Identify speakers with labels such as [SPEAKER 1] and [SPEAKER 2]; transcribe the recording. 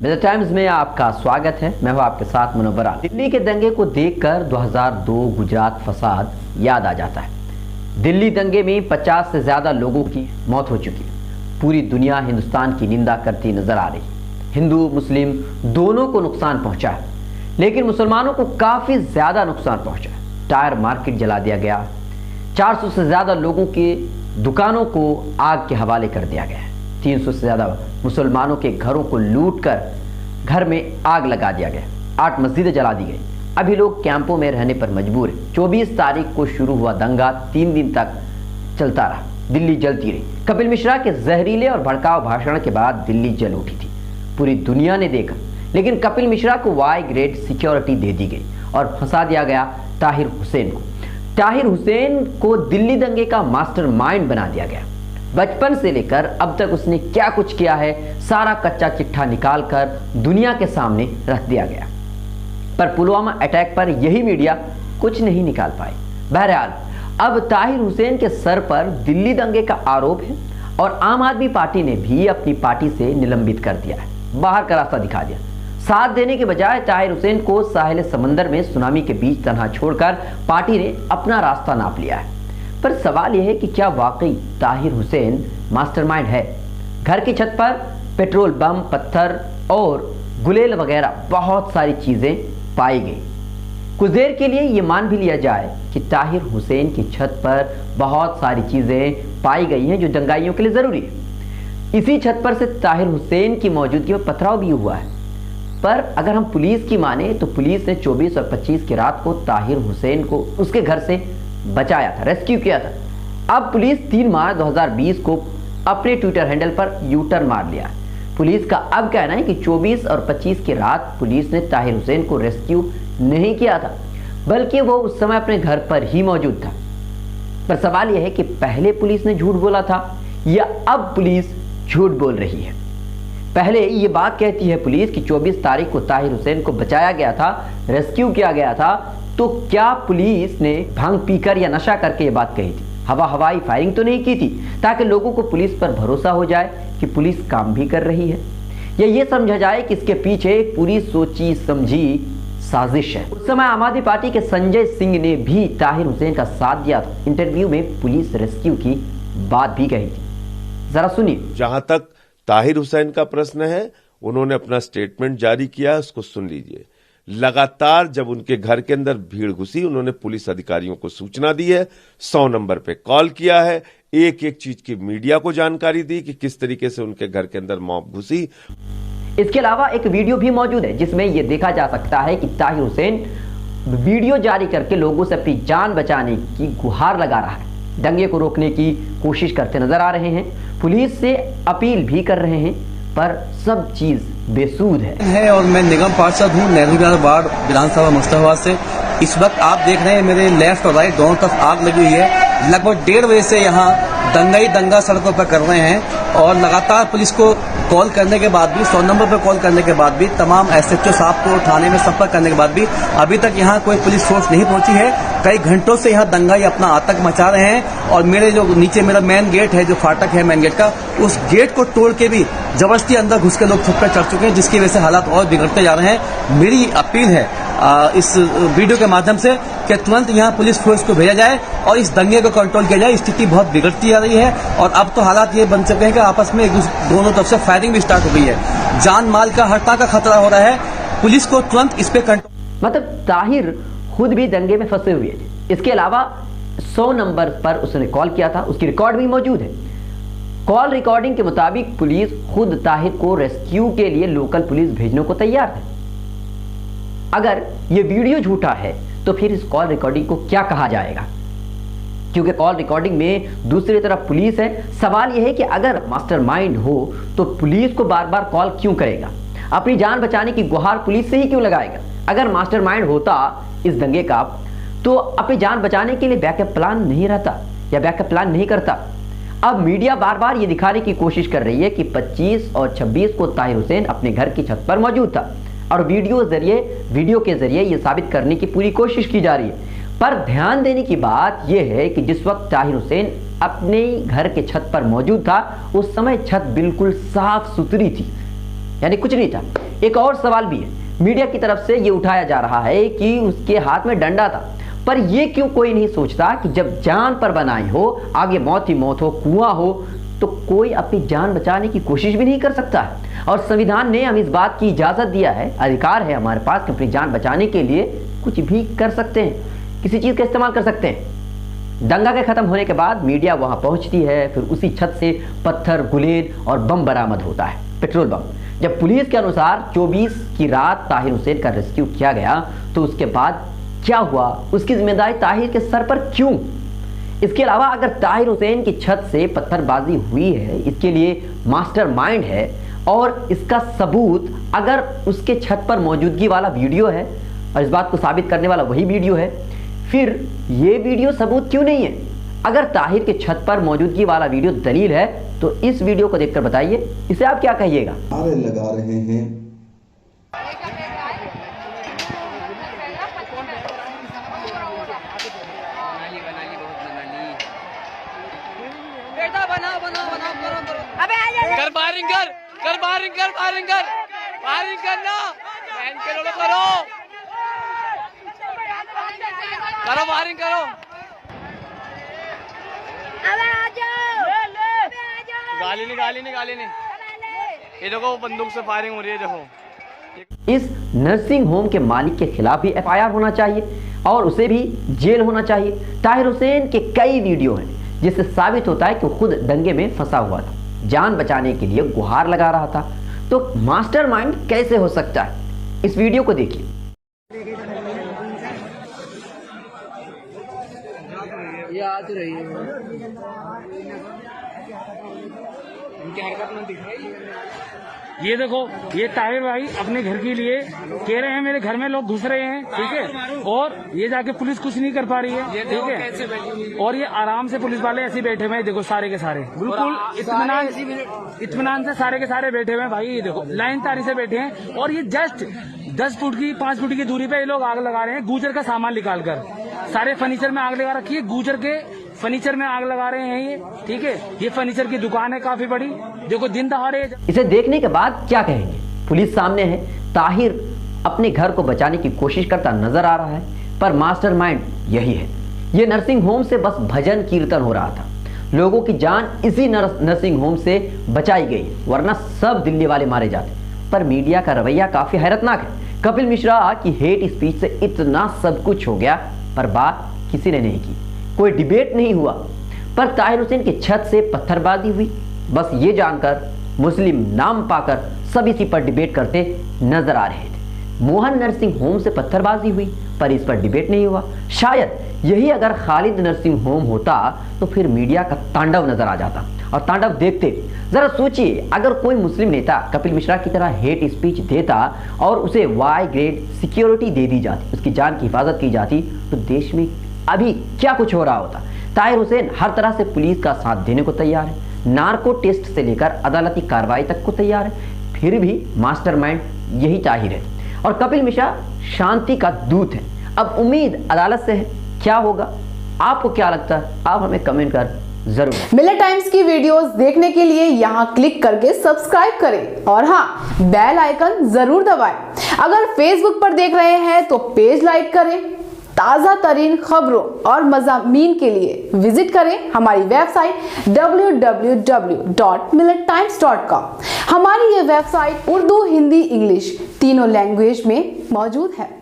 [SPEAKER 1] The times में आपका स्वागत है। मैं हूं आपके साथ मुनव्वर आलम। दिल्ली के दंगे को देखकर 2002 गुजरात फसाद याद आ जाता है। दिल्ली दंगे में 50 से ज्यादा लोगों की मौत हो चुकी है। पूरी दुनिया हिंदुस्तान की निंदा करती नजर आ रही है। हिंदू मुस्लिम दोनों को नुकसान पहुंचा है, लेकिन मुसलमानों को काफी ज्यादा नुकसान पहुंचा है। टायर मार्केट जला दिया गया, 400 से ज्यादा लोगों की दुकानों को आग के हवाले कर दिया गया है। 300 से ज्यादा मुसलमानों के घरों को लूटकर घर में आग लगा दिया गया। 8 मस्जिदें जला दी गई। अभी लोग कैंपों में रहने पर मजबूर हैं। 24 तारीख को शुरू हुआ दंगा 3 दिन तक चलता रहा। दिल्ली जलती रही। कपिल मिश्रा के जहरीले और भड़काऊ भाषण के बाद दिल्ली जल उठी थी। पूरी दुनिया ने देखा, लेकिन कपिल मिश्रा को वाई ग्रेड सिक्योरिटी दे दी गई और फंसा दिया गया ताहिर हुसैन को। ताहिर हुसैन को दिल्ली दंगे का मास्टरमाइंड बना दिया गया। बचपन से लेकर अब तक उसने क्या कुछ किया है, सारा कच्चा चिट्ठा निकालकर दुनिया के सामने रख दिया गया। पर पुलवामा अटैक पर यही मीडिया कुछ नहीं निकाल पाई। बहरहाल अब ताहिर हुसैन के सर पर दिल्ली दंगे का आरोप है और आम आदमी पार्टी ने भी अपनी पार्टी से निलंबित कर दिया है, बाहर का रास्ता दिखा दिया। साथ देने के बजाय ताहिर हुसैन को साहिल समंदर में सुनामी के बीच तन्हा छोड़कर पार्टी ने अपना रास्ता नाप लिया है। पर सवाल यह है कि क्या वाकई ताहिर हुसैन मास्टरमाइंड है? घर की छत पर पेट्रोल बम, पत्थर और गुलेल वगैरह बहुत सारी चीजें पाई गई। कुछ देर के लिए यह मान भी लिया जाए कि ताहिर हुसैन की छत पर बहुत सारी चीजें पाई गई हैं जो दंगाइयों के लिए जरूरी है। इसी छत पर से ताहिर हुसैन की मौजूदगी में पथराव भी हुआ है। पर अगर हम पुलिस की माने तो पुलिस ने 24 और 25 की रात को ताहिर हुसैन को उसके घर से बचाया था, रेस्क्यू किया था। अब पुलिस 3 मार्च 2020 को अपने ट्विटर हैंडल पर यूटर्न मार लिया। पुलिस का अब कहना है कि 24 और 25 की रात पुलिस ने ताहिर हुसैन को रेस्क्यू नहीं किया था, बल्कि वो उस समय अपने घर पर ही मौजूद था। पर सवाल यह है कि पहले पुलिस ने झूठ बोला था या अब पुलिस झूठ बोल रही है? पहले ये बात कहती है पुलिस कि 24 तारीख को ताहिर हुसैन को बचाया गया था, रेस्क्यू किया गया था, तो क्या पुलिस ने भांग पीकर या नशा करके ये बात कही थी? हवाई फायरिंग तो नहीं की थी ताकि लोगों को पुलिस पर भरोसा हो जाए कि पुलिस काम भी कर रही है, या ये समझा जाए कि इसके पीछे एक पूरी सोची समझी साजिश है। उस समय आम आदमी पार्टी के संजय सिंह ने भी ताहिर हुसैन का साथ दिया था। इंटरव्यू में पुलिस रेस्क्यू की बात भी कही थी, जरा सुनिए।
[SPEAKER 2] जहां तक ताहिर हुसैन का प्रश्न है, उन्होंने अपना स्टेटमेंट जारी किया है, उसको सुन लीजिए। लगातार जब उनके घर के अंदर भीड़ घुसी, उन्होंने पुलिस अधिकारियों को सूचना दी है, 100 नंबर पे कॉल किया है, एक एक चीज की मीडिया को जानकारी दी कि किस तरीके से उनके घर के अंदर मॉब घुसी।
[SPEAKER 1] इसके अलावा एक वीडियो भी मौजूद है जिसमें यह देखा जा सकता है कि ताहिर हुसैन वीडियो जारी करके लोगों से अपनी जान बचाने की गुहार लगा रहा है, दंगे को रोकने की कोशिश करते नजर आ रहे हैं, पुलिस से अपील भी कर रहे हैं, पर सब चीज बेसूद है।
[SPEAKER 3] और मैं निगम पार्षद हूँ नेहरू विहार वार्ड विधानसभा मुस्तफाबाद से। इस वक्त आप देख रहे हैं मेरे लेफ्ट और राइट दोनों तरफ आग लगी हुई है। लगभग 1:30 बजे से यहाँ दंगा सड़कों पर कर रहे हैं और लगातार पुलिस को कॉल करने के बाद भी, 100 नंबर पर कॉल करने के बाद भी, तमाम एसएचओ साहब को थाने में संपर्क करने के बाद भी अभी तक यहाँ कोई पुलिस फोर्स नहीं पहुंची है। कई घंटों से यहाँ दंगाई अपना आतंक मचा रहे हैं और मेरे जो नीचे मेरा मेन गेट है, जो फाटक है मेन गेट का, उस गेट को तोड़ के भी जबरदस्ती अंदर घुस के लोग छत पर चढ़ चुके हैं, जिसकी वजह से हालात और बिगड़ते जा रहे हैं। मेरी अपील है इस वीडियो के माध्यम से कि तुरंत यहाँ पुलिस फोर्स को भेजा जाए और इस दंगे को कंट्रोल किया जाए। स्थिति बहुत बिगड़ती जा रही है और अब तो हालात ये बन चुके हैं कि आपस में दोनों तरफ से फायरिंग भी स्टार्ट हो गई है। जान माल का हर तरह का खतरा हो रहा है। पुलिस को तुरंत इस पे कंट्रोल।
[SPEAKER 1] मतलब ताहिर खुद भी दंगे में फंसे हुए थे। इसके अलावा 100 नंबर पर उसने कॉल किया था, उसकी रिकॉर्ड भी मौजूद है। कॉल रिकॉर्डिंग के मुताबिक पुलिस खुद ताहिर को रेस्क्यू के लिए लोकल पुलिस भेजने को तैयार है। अगर यह वीडियो झूठा है तो फिर इस कॉल रिकॉर्डिंग को क्या कहा जाएगा? क्योंकि कॉल रिकॉर्डिंग में दूसरी तरफ पुलिस है। सवाल यह है कि अगर मास्टरमाइंड हो तो पुलिस को बार बार कॉल क्यों करेगा? अपनी जान बचाने की गुहार पुलिस से ही क्यों लगाएगा? अगर मास्टरमाइंड होता इस दंगे का तो अपनी जान बचाने के लिए बैकअप प्लान नहीं रहता या बैकअप प्लान नहीं करता। अब मीडिया बार बार ये दिखाने की कोशिश कर रही है कि 25 और 26 को ताहिर हुसैन अपने घर की छत पर मौजूद था और वीडियो के जरिए ये साबित करने की पूरी कोशिश की जा रही है। पर ध्यान देने की बात यह है कि जिस वक्त ताहिर हुसैन अपने घर के छत पर मौजूद था उस समय छत बिल्कुल साफ सुथरी थी, यानी कुछ नहीं था। एक और सवाल भी है, मीडिया की तरफ से ये उठाया जा रहा है कि उसके हाथ में डंडा था, पर ये क्यों कोई नहीं सोचता कि जब जान पर बनाई हो, आगे मौत ही मौत हो, कुआं हो, तो कोई अपनी जान बचाने की कोशिश भी नहीं कर सकता है। और संविधान ने हम इस बात की इजाजत दिया है, अधिकार है हमारे पास कि अपनी जान बचाने के लिए कुछ भी कर सकते हैं, किसी चीज का इस्तेमाल कर सकते हैं। दंगा के खत्म होने के बाद मीडिया वहां पहुंचती है, फिर उसी छत से पत्थर, गुलेल और बम बरामद होता है, पेट्रोल बम। जब पुलिस के अनुसार 24 की रात ताहिर हुसैन का रेस्क्यू किया गया, तो उसके बाद क्या हुआ, उसकी जिम्मेदारी ताहिर के सर पर क्यों? इसके अलावा अगर ताहिर हुसैन की छत से पत्थरबाजी हुई है, इसके लिए मास्टरमाइंड है, और इसका सबूत अगर उसके छत पर मौजूदगी वाला वीडियो है और इस बात को साबित करने वाला वही वीडियो है, फिर ये वीडियो सबूत क्यों नहीं है? अगर ताहिर के छत पर मौजूदगी वाला वीडियो दलील है, तो इस वीडियो को देखकर बताइए, इसे आप क्या कहिएगा?
[SPEAKER 4] नारे लगा रहे हैं।
[SPEAKER 5] कर फायरिंग करना, बहन के लोगों करो फायरिंग करो। गाली नहीं, ये देखो बंदूक से फायरिंग हो रही है, देखो।
[SPEAKER 1] इस नर्सिंग होम के मालिक के खिलाफ भी FIR होना चाहिए और उसे भी जेल होना चाहिए। ताहिर हुसैन के कई वीडियो हैं जिससे साबित होता है कि वो खुद दंगे में फंसा हुआ था, जान बचाने के लिए गुहार लगा रहा था। तो मास्टरमाइंड कैसे हो सकता है? इस वीडियो को देखिए।
[SPEAKER 5] ये आ तो रही है, उनकी हरकत में दिख रही है।
[SPEAKER 6] ये देखो, ये ताहिर भाई अपने घर के लिए कह रहे हैं मेरे घर में लोग घुस रहे हैं, ठीक है, और ये जाके पुलिस कुछ नहीं कर पा रही है, ठीक है, और ये आराम से पुलिस वाले ऐसे बैठे हुए हैं, देखो सारे के सारे बिल्कुल इत्मीनान से सारे के सारे बैठे हुए हैं भाई। ये देखो लाइन तारी से बैठे हैं, और ये जस्ट 10 फुट की 5 फुट की दूरी पे ये लोग आग लगा रहे हैं, गूजर का सामान निकाल कर। सारे फर्नीचर में आग लगा रखी है, गूजर के फर्नीचर में आग लगा रहे हैं ये, ठीक है। ये फर्नीचर की दुकान है काफी बड़ी, देखो दिन दहाड़े।
[SPEAKER 1] इसे देखने के बाद क्या कहेंगे? पुलिस सामने है, ताहिर अपने घर को बचाने की कोशिश करता नजर आ रहा है, पर मास्टरमाइंड यही है। ये नर्सिंग होम से बस भजन कीर्तन हो रहा था, लोगों की जान इसी नर्सिंग होम से बचाई गई, वरना सब दिल्ली वाले मारे जाते। पर मीडिया का रवैया काफी हैरतनाक है। कपिल मिश्रा की हेट स्पीच से इतना सब कुछ हो गया, पर बात किसी ने नहीं की, कोई डिबेट नहीं हुआ। पर ताहिर हुसैन की छत से पत्थरबाजी हुई, बस ये जानकर मुस्लिम नाम पाकर सब इसी पर डिबेट करते नजर आ रहे थे। मोहन नर्सिंग होम से पत्थरबाजी हुई, पर इस पर डिबेट नहीं हुआ। शायद यही अगर खालिद नर्सिंग होम होता तो फिर मीडिया का तांडव नजर आ जाता, और तांडव देखते। जरा सोचिए, अगर कोई मुस्लिम नेता कपिल मिश्रा की तरह हेट स्पीच देता और उसे Y ग्रेड सिक्योरिटी दे दी जाती, उसकी जान की हिफाजत की जाती, तो देश में अभी क्या कुछ हो रहा होता। ताहिर हुसैन हर तरह से पुलिस का साथ देने को तैयार है, नार्को टेस्ट से लेकर अदालती कार्रवाई तक को तैयार है, फिर भी मास्टरमाइंड यही ताहिर है, और कपिल मिश्रा शांति का दूत है। अब उम्मीद अदालत से है, क्या होगा? आपको क्या लगता है? आप हमें कमेंट कर जरूर।
[SPEAKER 7] मिलर टाइम्स की वीडियोस देखने के लिए यहाँ क्लिक करके सब्सक्राइब करें, और हाँ, बेल आइकन जरूर दबाएं। अगर फेसबुक पर देख रहे हैं तो पेज लाइक करें। ताज़ा तरीन खबरों और मज़ामीन के लिए विजिट करें हमारी वेबसाइट www.millertimes.com। हमारी ये वेबसाइट उर्दू, हिंदी, इंग्लिश तीनों लैंग्वेज में मौजूद है।